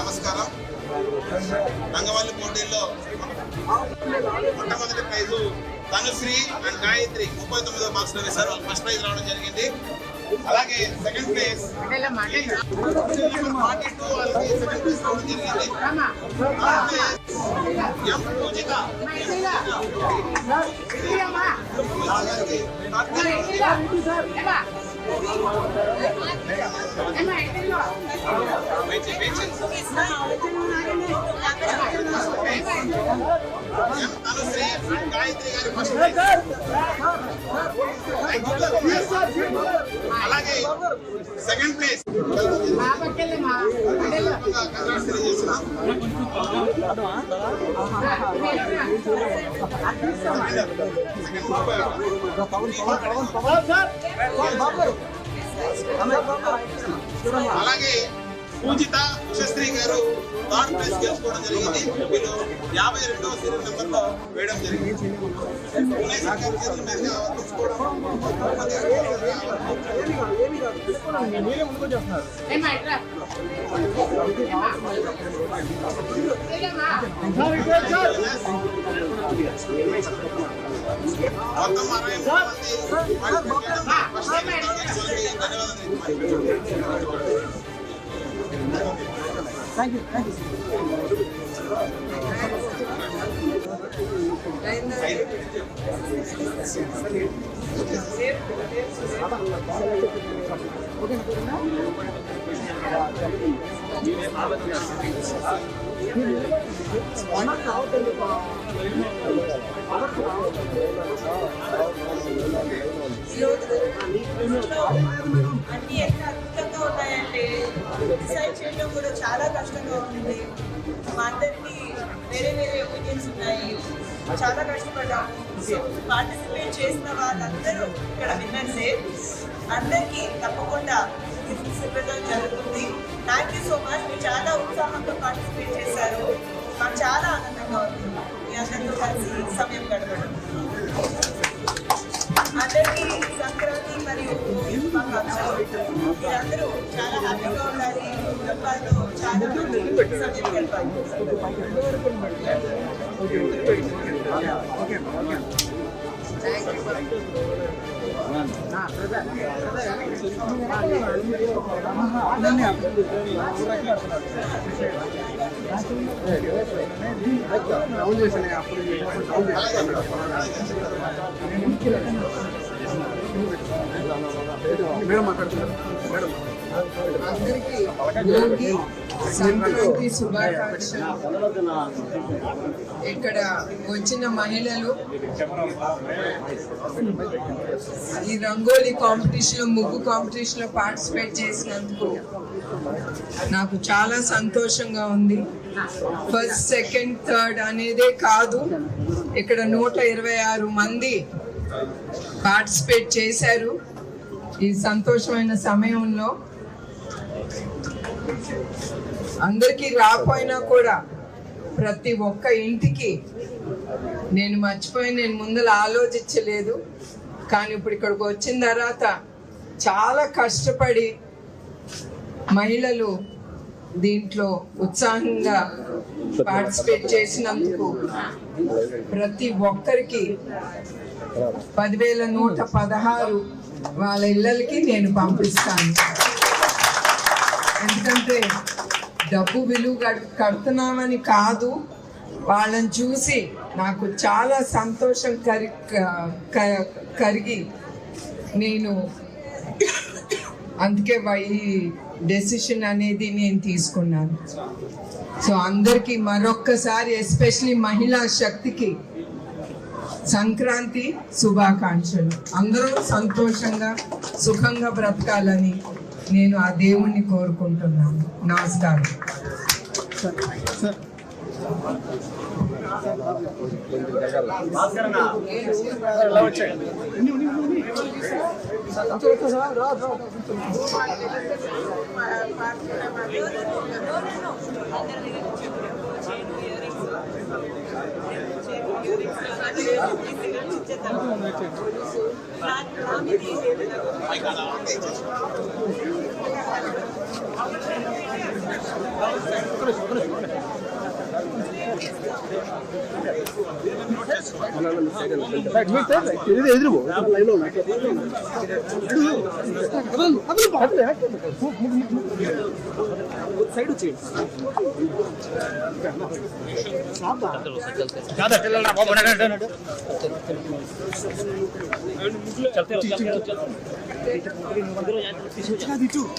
నమస్కారం. రంగవల్లి పోటీల్లో మొట్టమొదటి ప్రైజు తనుశ్రీ అండ్ గాయత్రి 39వ మార్క్స్ లో వేశారు. వాళ్ళు ఫస్ట్ ప్రైజ్ రావడం జరిగింది. అలాగే సెకండ్ ప్లేస్ 42 వాళ్ళకి సెకండ్ ప్లేస్ రావడం జరిగింది. ఎం పూజిత గాయత్రి గారి ఫస్ట్ ప్రైజ్. అలాగే సెకండ్ ప్లేస్ అలాగే పూజిత ఉషశ్రీ గారు థర్డ్ ప్లేస్ గెలుచుకోవడం జరిగింది. వీళ్ళు 52వ సీరియల్ నెంబర్ లో వేయడం జరిగింది. మొత్తం 63 అన్ని ఎంత అద్భుతంగా ఉన్నాయంటే డిసైడ్ చేయడం కూడా చాలా కష్టంగా ఉంది. మా అందరికీ వేరే వేరే ఒపీనియన్స్ ఉన్నాయి. చాలా కష్టపడ్డాము. సో పార్టిసిపేట్ చేసిన వాళ్ళందరూ ఇక్కడ విన్నర్సే. అందరికీ తప్పకుండా గిఫ్ట్స్ ఇవ్వడం జరుగుతుంది. Thank you so much. మీరు చాలా ఉత్సాహంతో పార్టిసిపేట్ చేశారు. మాకు చాలా ఆనందంగా ఉంది మీ అందరితో కలిసి సమయం గడపడం. అందరికీ సంక్రాంతి మరియు శుభాకాంక్షలు. మీరందరూ చాలా హ్యాపీగా ఉండాలి. కుటుంబాలతో చాలా సమయం గడపాలి. అందరికీ భోగి సంక్రాంతి శుభాకాంక్షలు. ఇక్కడ వచ్చిన మహిళలు ఈ రంగోలీ కాంపిటీషన్ లో, ముగ్గు కాంపిటీషన్ లో పార్టిసిపేట్ చేసినందుకు నాకు చాలా సంతోషంగా ఉంది. ఫస్ట్, సెకండ్, థర్డ్ అనేదే కాదు, ఇక్కడ 126 మంది పార్టిసిపేట్ చేశారు. ఈ సంతోషమైన సమయంలో అందరికీ రాకపోయినా కూడా ప్రతి ఒక్క ఇంటికి నేను ముందర ఆలోచించలేదు. కానీ ఇప్పుడు ఇక్కడికి వచ్చిన తర్వాత చాలా కష్టపడి మహిళలు దీంట్లో ఉత్సాహంగా పార్టిసిపేట్ చేసినందుకు ప్రతి ఒక్కరికి 10,116 వాళ్ళ ఇళ్ళకి నేను పంపిస్తాను. ఎందుకంటే డబ్బు విలువ కడుతున్నామని కాదు, వాళ్ళని చూసి నాకు చాలా సంతోషం కరిగి నేను అందుకే ఈ డెసిషన్ అనేది నేను తీసుకున్నాను. సో అందరికీ మరొక్కసారి, ఎస్పెషలీ మహిళా శక్తికి సంక్రాంతి శుభాకాంక్షలు. అందరూ సంతోషంగా సుఖంగా బ్రతకాలని నేను ఆ దేవుణ్ణి కోరుకుంటున్నాను. నమస్కారం. चलते